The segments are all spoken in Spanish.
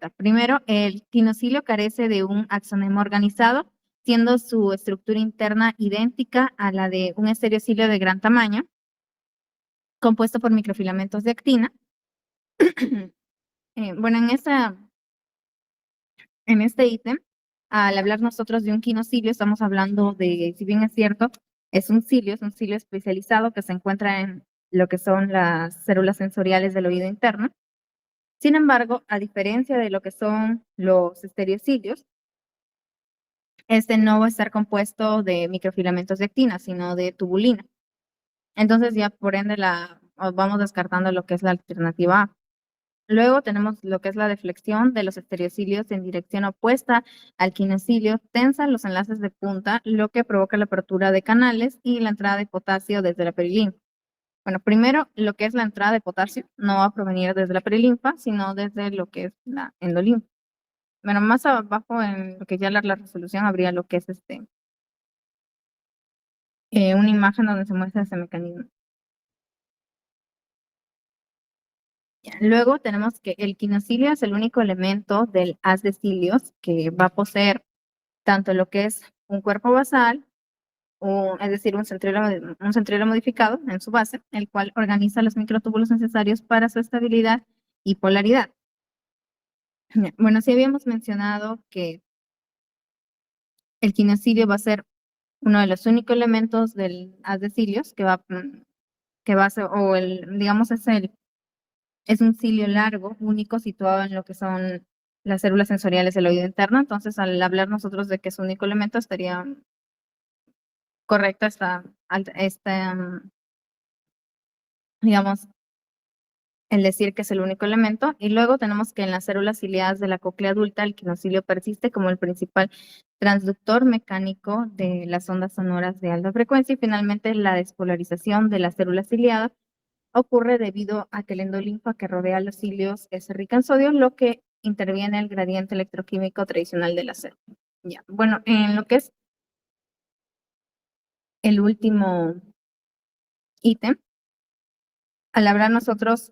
respuesta. Primero, el quinocilio carece de un axonema organizado, siendo su estructura interna idéntica a la de un estereocilio de gran tamaño, compuesto por microfilamentos de actina. Bueno, en este ítem, al hablar nosotros de un quinocilio, estamos hablando de, si bien es cierto, es un cilio especializado que se encuentra en lo que son las células sensoriales del oído interno. Sin embargo, a diferencia de lo que son los estereocilios, este no va a estar compuesto de microfilamentos de actina, sino de tubulina. Entonces ya por ende vamos descartando lo que es la alternativa A. Luego tenemos lo que es la deflexión de los estereocilios en dirección opuesta al quinocilio, tensa los enlaces de punta, lo que provoca la apertura de canales y la entrada de potasio desde la perilinfa. Bueno, primero, lo que es la entrada de potasio no va a provenir desde la perilinfa, sino desde lo que es la endolinfa. Bueno, más abajo en lo que ya la resolución habría lo que es una imagen donde se muestra ese mecanismo. Luego tenemos que el quinocilio es el único elemento del haz de cilios que va a poseer tanto lo que es un cuerpo basal, es decir, un centriolo modificado en su base, el cual organiza los microtúbulos necesarios para su estabilidad y polaridad. Bueno, sí habíamos mencionado que el quinocilio va a ser uno de los únicos elementos del haz de cilios que va a ser, digamos, es un cilio largo, único, situado en lo que son las células sensoriales del oído interno. Entonces, al hablar nosotros de que es un único elemento, estaría correcta digamos, el decir que es el único elemento. Y luego tenemos que en las células ciliadas de la cóclea adulta, el quinocilio persiste como el principal transductor mecánico de las ondas sonoras de alta frecuencia. Y finalmente, la despolarización de las células ciliadas ocurre debido a que el endolinfa que rodea los cilios es rica en sodio, lo que interviene el gradiente electroquímico tradicional de la célula. Ya. Bueno, en lo que es el último ítem, al hablar nosotros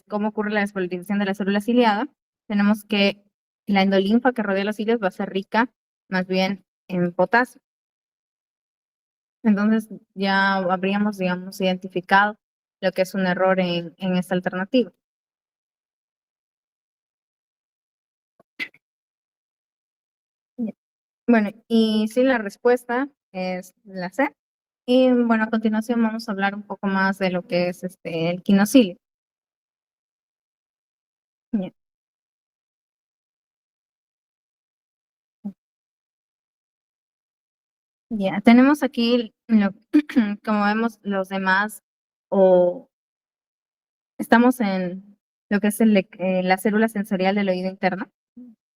cómo ocurre la despolarización de la célula ciliada, tenemos que la endolinfa que rodea los cilios va a ser rica más bien en potasio. Entonces ya habríamos, digamos, identificado lo que es un error en esta alternativa. Bueno, y sí, la respuesta es la C. Y bueno, a continuación vamos a hablar un poco más de lo que es el quinocilio. Ya, ya, tenemos aquí, como vemos, los demás, o estamos en lo que es la célula sensorial del oído interno.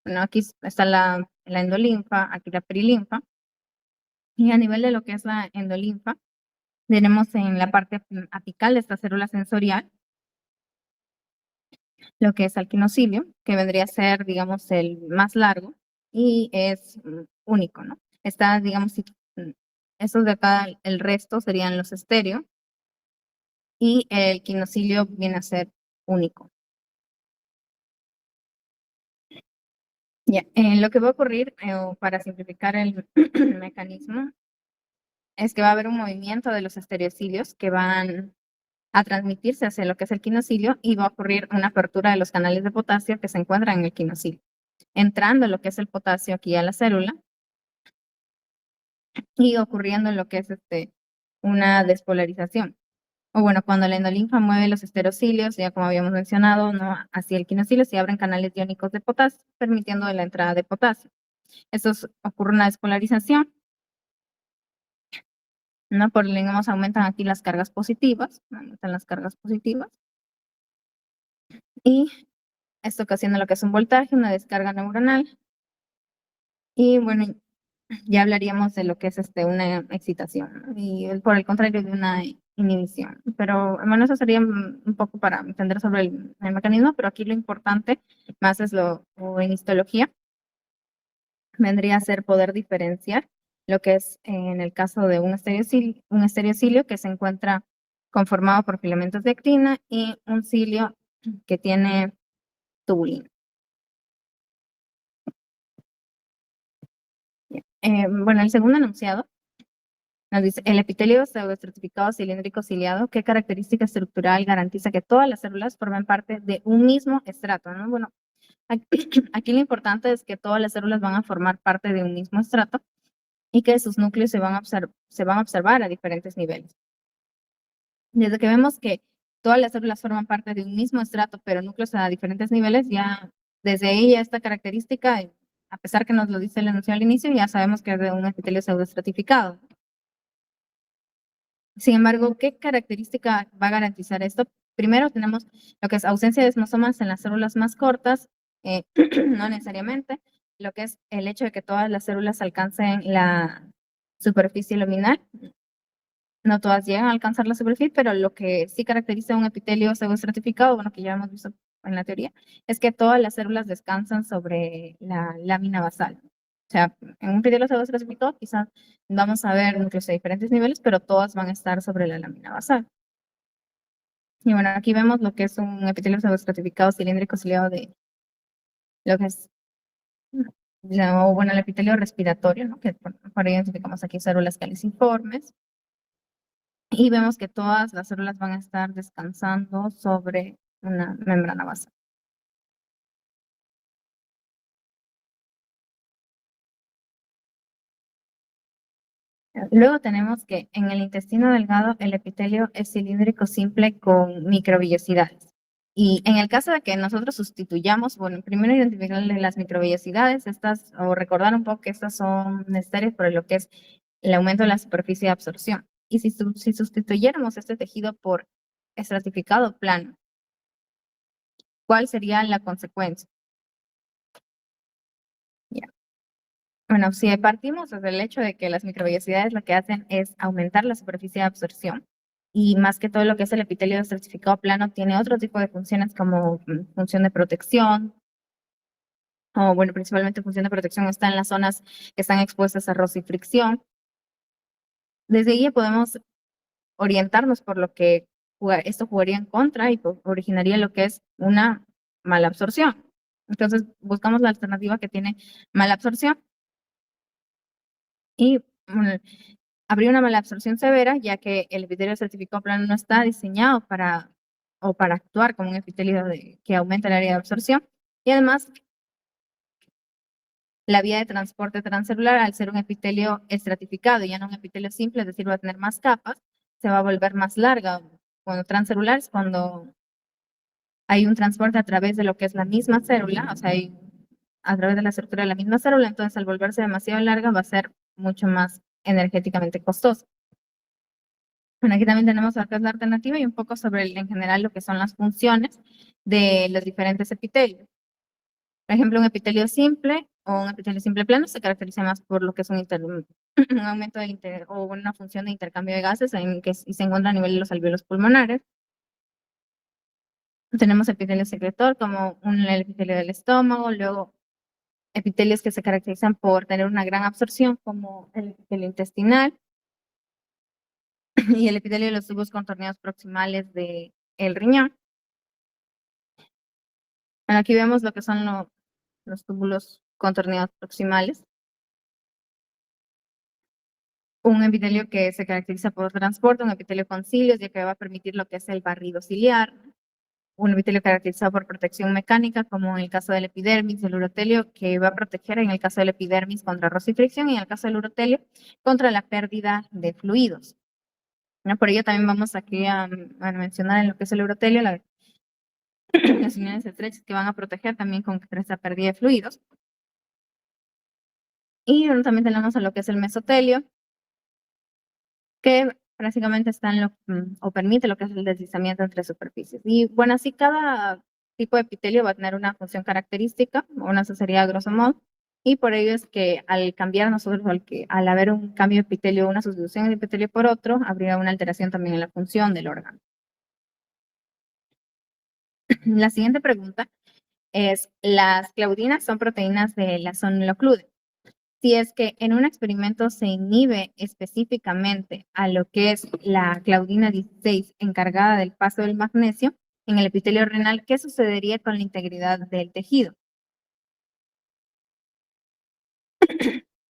Bueno, aquí está la endolinfa, aquí la perilinfa. Y a nivel de lo que es la endolinfa, tenemos en la parte apical de esta célula sensorial lo que es el quinocilio, que vendría a ser, digamos, el más largo y es único, ¿no? Está, digamos, estos de acá, el resto serían los estéreo y el quinocilio viene a ser único. Ya, lo que va a ocurrir, para simplificar el mecanismo, es que va a haber un movimiento de los estereocilios que van a transmitirse hacia lo que es el quinocilio y va a ocurrir una apertura de los canales de potasio que se encuentran en el quinocilio, entrando lo que es el potasio aquí a la célula y ocurriendo lo que es una despolarización. O bueno, cuando la endolinfa mueve los esterocilios, ya como habíamos mencionado, ¿no? Hacia el quinocilio se abren canales iónicos de potasio, permitiendo la entrada de potasio. Ocurre una despolarización, ¿no? Por digamos, aumentan aquí las cargas positivas, aumentan las cargas positivas. Y esto ocasiona lo que es un voltaje, una descarga neuronal. Y bueno, ya hablaríamos de lo que es una excitación, ¿no? Y por el contrario de una inhibición. Pero bueno, eso sería un poco para entender sobre el mecanismo, pero aquí lo importante más es o en histología, vendría a ser poder diferenciar lo que es en el caso de un estereocilio que se encuentra conformado por filamentos de actina y un cilio que tiene tubulina. Bueno, el segundo enunciado nos dice, el epitelio pseudoestratificado cilíndrico ciliado, ¿qué característica estructural garantiza que todas las células formen parte de un mismo estrato? ¿No? Bueno, aquí lo importante es que todas las células van a formar parte de un mismo estrato y que sus núcleos se van a observar a diferentes niveles. Desde que vemos que todas las células forman parte de un mismo estrato, pero núcleos a diferentes niveles, ya desde ahí esta característica, a pesar que nos lo dice el enunciado al inicio, ya sabemos que es de un epitelio pseudoestratificado. Sin embargo, ¿qué característica va a garantizar esto? Primero tenemos lo que es ausencia de esmosomas en las células más cortas, no necesariamente, lo que es el hecho de que todas las células alcancen la superficie luminal. No todas llegan a alcanzar la superficie, pero lo que sí caracteriza un epitelio pseudoestratificado, bueno, que ya hemos visto en la teoría, es que todas las células descansan sobre la lámina basal. O sea, en un epitelio pseudoestratificado quizás vamos a ver núcleos de diferentes niveles, pero todas van a estar sobre la lámina basal. Y bueno, aquí vemos lo que es un epitelio pseudoestratificado cilíndrico ciliado de lo que es, bueno, el epitelio respiratorio, ¿no? Que por ahí identificamos aquí células caliciformes. Y vemos que todas las células van a estar descansando sobre una membrana basal. Luego tenemos que en el intestino delgado el epitelio es cilíndrico simple con microvillosidades. Y en el caso de que nosotros sustituyamos, bueno, primero identificar las microvillosidades, estas, o recordar un poco que estas son necesarias por lo que es el aumento de la superficie de absorción. Y si sustituyéramos este tejido por estratificado plano, ¿cuál sería la consecuencia? Ya. Bueno, si partimos desde el hecho de que las microvellosidades lo que hacen es aumentar la superficie de absorción, y más que todo lo que es el epitelio estratificado plano tiene otro tipo de funciones como función de protección, o bueno, principalmente función de protección está en las zonas que están expuestas a roce y fricción. Desde ahí ya podemos orientarnos por lo que esto jugaría en contra y originaría lo que es una mala absorción. Entonces buscamos la alternativa que tiene mala absorción y habría una mala absorción severa, ya que el epitelio certificado plano no está diseñado para actuar como un epitelio que aumenta el área de absorción. Y además, la vía de transporte transcelular, al ser un epitelio estratificado y ya no un epitelio simple, es decir, va a tener más capas, se va a volver más larga. Cuando transcelular es cuando hay un transporte a través de lo que es la misma célula, o sea, a través de la estructura de la misma célula, entonces al volverse demasiado larga va a ser mucho más energéticamente costoso. Bueno, aquí también tenemos acá la alternativa y un poco sobre en general lo que son las funciones de los diferentes epitelios. Por ejemplo, un epitelio simple o un epitelio simple plano se caracteriza más por lo que es un aumento o una función de intercambio de gases y se encuentra a nivel de los alvéolos pulmonares. Tenemos epitelio secretor como el epitelio del estómago, luego epitelios que se caracterizan por tener una gran absorción como el epitelio intestinal y el epitelio de los tubos contorneados proximales del riñón. Bueno, aquí vemos lo que son los túbulos contorneados proximales. Un epitelio que se caracteriza por transporte, un epitelio con cilios, ya que va a permitir lo que es el barrido ciliar. Un epitelio caracterizado por protección mecánica, como en el caso del epidermis, el urotelio, que va a proteger en el caso del epidermis contra roce y fricción, y en el caso del urotelio contra la pérdida de fluidos. ¿No? Por ello también vamos aquí a mencionar en lo que es el urotelio las uniones estrechas que van a proteger también contra esa pérdida de fluidos. Y también tenemos a lo que es el mesotelio, que prácticamente está o permite lo que es el deslizamiento entre superficies. Y bueno, así cada tipo de epitelio va a tener una función característica, una sería a grosso modo, y por ello es que al cambiar nosotros, al haber un cambio de epitelio, una sustitución de epitelio por otro, habría una alteración también en la función del órgano. La siguiente pregunta es, ¿las claudinas son proteínas de la sonuloclude? Si es que en un experimento se inhibe específicamente a lo que es la claudina 16 encargada del paso del magnesio, en el epitelio renal, ¿qué sucedería con la integridad del tejido?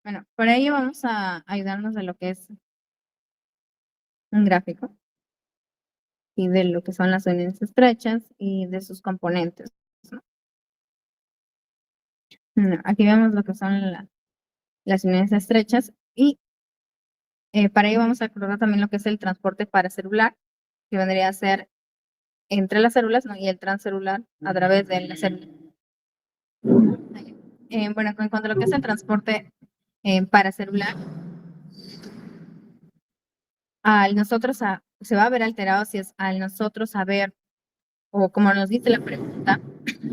Bueno, por ello vamos a ayudarnos de lo que es un gráfico y de lo que son las uniones estrechas y de sus componentes, ¿no? Aquí vemos lo que son las uniones estrechas y para ello vamos a recordar también lo que es el transporte paracelular, que vendría a ser entre las células, ¿no? Y el transcelular a través de la célula. Bueno, en cuanto a lo que es el transporte paracelular, al nosotros se va a ver alterado si es al nosotros saber, o como nos dice la pregunta,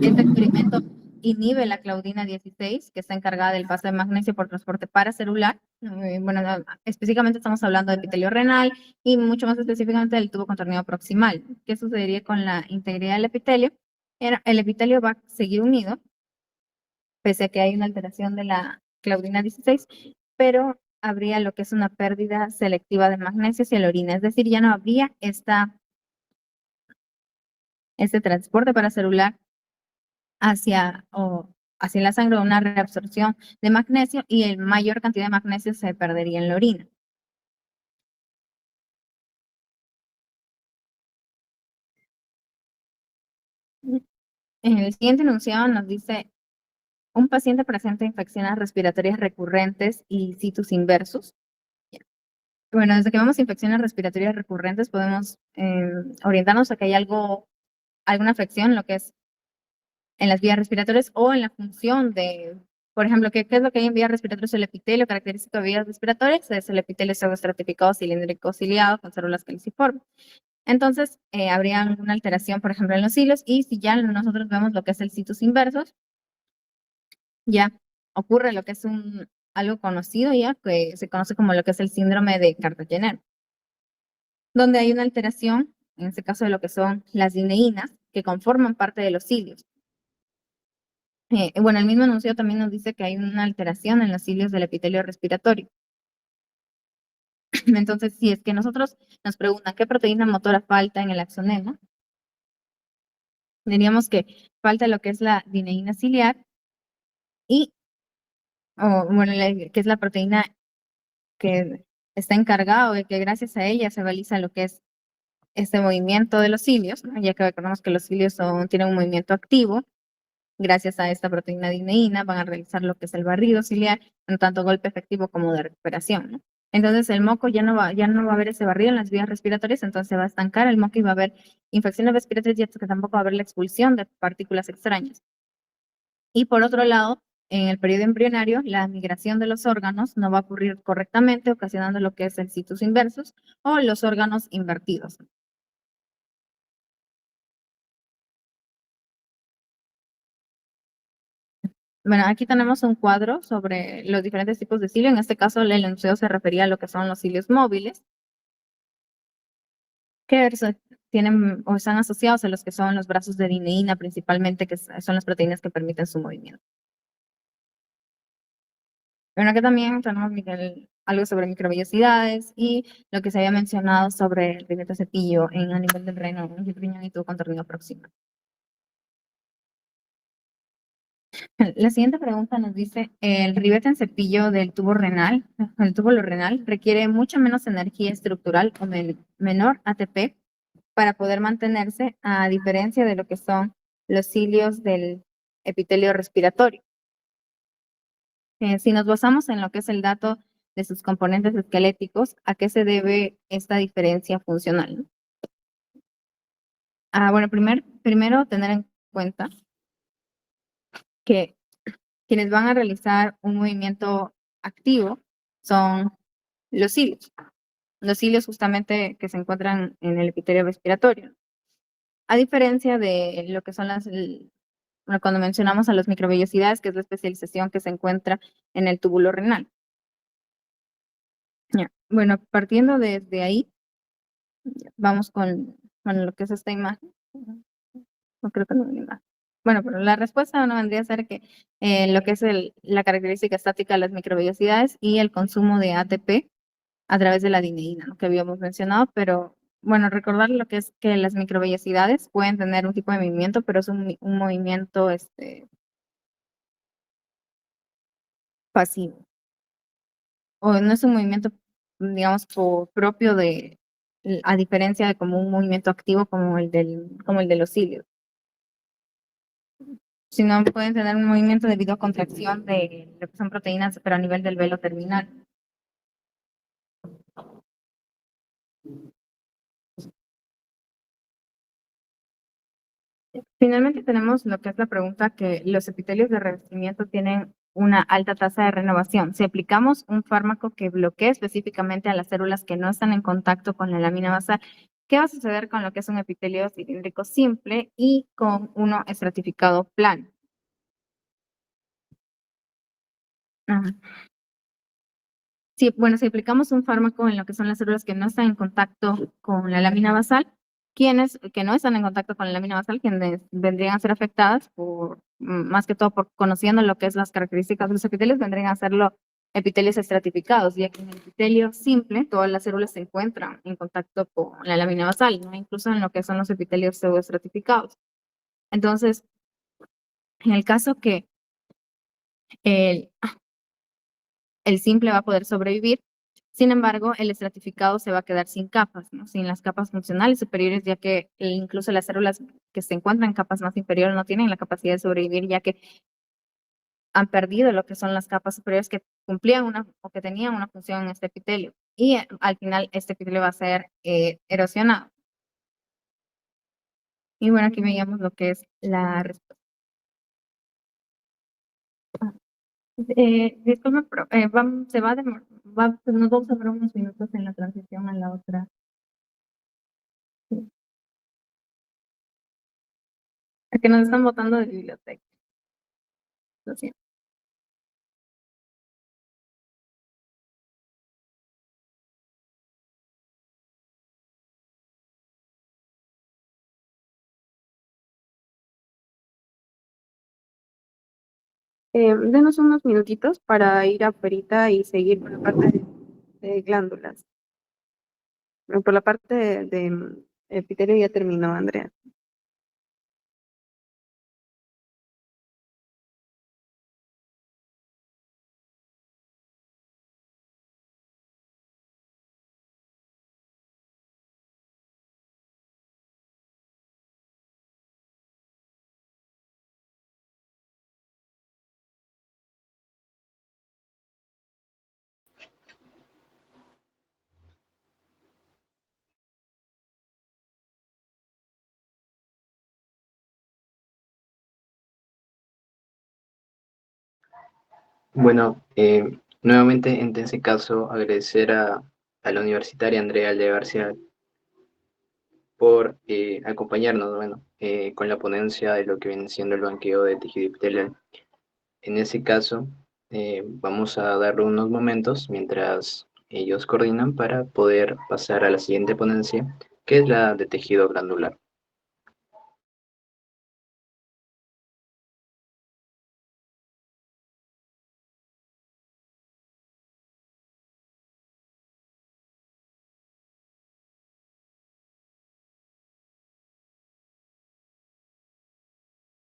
este experimento inhibe la claudina 16, que está encargada del paso de magnesio por transporte paracelular. Bueno, específicamente estamos hablando de epitelio renal y mucho más específicamente del tubo contorneado proximal. ¿Qué sucedería con la integridad del epitelio? El epitelio va a seguir unido, pese a que hay una alteración de la claudina 16, pero habría lo que es una pérdida selectiva de magnesio hacia la orina, es decir, ya no habría este transporte paracelular hacia la sangre, una reabsorción de magnesio y el mayor cantidad de magnesio se perdería en la orina. En el siguiente enunciado nos dice, un paciente presenta infecciones respiratorias recurrentes y situs inversus. Bueno, desde que vemos infecciones respiratorias recurrentes podemos orientarnos a que hay alguna afección, lo que es en las vías respiratorias o en la función de, por ejemplo, ¿qué es lo que hay en vías respiratorias? El epitelio característico de vías respiratorias es el epitelio pseudoestratificado cilíndrico ciliado con células caliciformes. Entonces, habría alguna alteración, por ejemplo, en los cilios, y si ya nosotros vemos lo que es el situs inversus, ya ocurre lo que es algo conocido ya, que se conoce como lo que es el síndrome de Carter-Jenner, donde hay una alteración, en este caso de lo que son las dineínas, que conforman parte de los cilios. Bueno, el mismo anuncio también nos dice que hay una alteración en los cilios del epitelio respiratorio. Entonces, si es que nosotros nos preguntan qué proteína motora falta en el axonema, diríamos que falta lo que es la dineína ciliar y, bueno, que es la proteína que está encargada o de que gracias a ella se realiza lo que es este movimiento de los cilios, ¿no? Ya que recordamos que los cilios tienen un movimiento activo. Gracias a esta proteína dineína van a realizar lo que es el barrido ciliar, en tanto golpe efectivo como de recuperación, ¿no? Entonces el moco ya no va a haber ese barrido en las vías respiratorias, entonces se va a estancar el moco y va a haber infecciones respiratorias y que tampoco va a haber la expulsión de partículas extrañas. Y por otro lado, en el periodo embrionario, la migración de los órganos no va a ocurrir correctamente, ocasionando lo que es el situs inversus o los órganos invertidos. Bueno, aquí tenemos un cuadro sobre los diferentes tipos de cilio. En este caso, el enunciado se refería a lo que son los cilios móviles, que tienen o están asociados a los que son los brazos de dineína principalmente, que son las proteínas que permiten su movimiento. Bueno, aquí también tenemos algo sobre microvellosidades y lo que se había mencionado sobre el ribete cepillo a nivel del riñón y tubo contornido proximal. La siguiente pregunta nos dice, el ribete en cepillo del tubo renal, el túbulo renal, requiere mucha menos energía estructural o menor ATP para poder mantenerse, a diferencia de lo que son los cilios del epitelio respiratorio. Si nos basamos en lo que es el dato de sus componentes esqueléticos, ¿a qué se debe esta diferencia funcional, ¿no? Bueno, primero tener en cuenta que quienes van a realizar un movimiento activo son los cilios. Los cilios justamente que se encuentran en el epitelio respiratorio. A diferencia de lo que son cuando mencionamos a las microvellosidades, que es la especialización que se encuentra en el túbulo renal. Bueno, partiendo desde ahí, vamos con lo que es esta imagen. No creo que no hay imagen. Bueno, pero la respuesta no vendría a ser que lo que es la característica estática de las microvellosidades y el consumo de ATP a través de la dineína, ¿no? Que habíamos mencionado, pero bueno, recordar lo que es que las microvellosidades pueden tener un tipo de movimiento, pero es un movimiento pasivo. O no es un movimiento, digamos, propio a diferencia de como un movimiento activo como el de los cilios, sino pueden tener un movimiento debido a contracción de lo que son proteínas, pero a nivel del velo terminal. Finalmente tenemos lo que es la pregunta que los epitelios de revestimiento tienen una alta tasa de renovación. Si aplicamos un fármaco que bloquee específicamente a las células que no están en contacto con la lámina basal, ¿qué va a suceder con lo que es un epitelio cilíndrico simple y con uno estratificado plano? Ajá. Sí, bueno, si aplicamos un fármaco en lo que son las células que no están en contacto con la lámina basal, quienes que no están en contacto con la lámina basal, quienes vendrían a ser afectadas más que todo por conociendo lo que es las características de los epitelios, vendrían a serlo epitelios estratificados, ya que en el epitelio simple todas las células se encuentran en contacto con la lámina basal, ¿no? Incluso en lo que son los epitelios pseudoestratificados. Entonces, en el caso que el el simple va a poder sobrevivir. Sin embargo, el estratificado se va a quedar sin capas, ¿no? Sin las capas funcionales superiores, ya que incluso las células que se encuentran en capas más inferiores no tienen la capacidad de sobrevivir, ya que han perdido lo que son las capas superiores que cumplían o que tenían una función en este epitelio. Y al final este epitelio va a ser erosionado. Y bueno, aquí veíamos lo que es la respuesta. Disculpe, pero se va a nos vamos a ver unos minutos en la transición a la otra. Sí. Es que nos están botando de biblioteca. Lo siento. Denos unos minutitos para ir afuera y seguir por la parte de glándulas. Por la parte de epitelio ya terminó, Andrea. Bueno, nuevamente en ese caso agradecer a la universitaria Andrea Alde García por acompañarnos, bueno, con la ponencia de lo que viene siendo el banqueo de tejido epitelial. En ese caso, vamos a darle unos momentos mientras ellos coordinan para poder pasar a la siguiente ponencia, que es la de tejido glandular.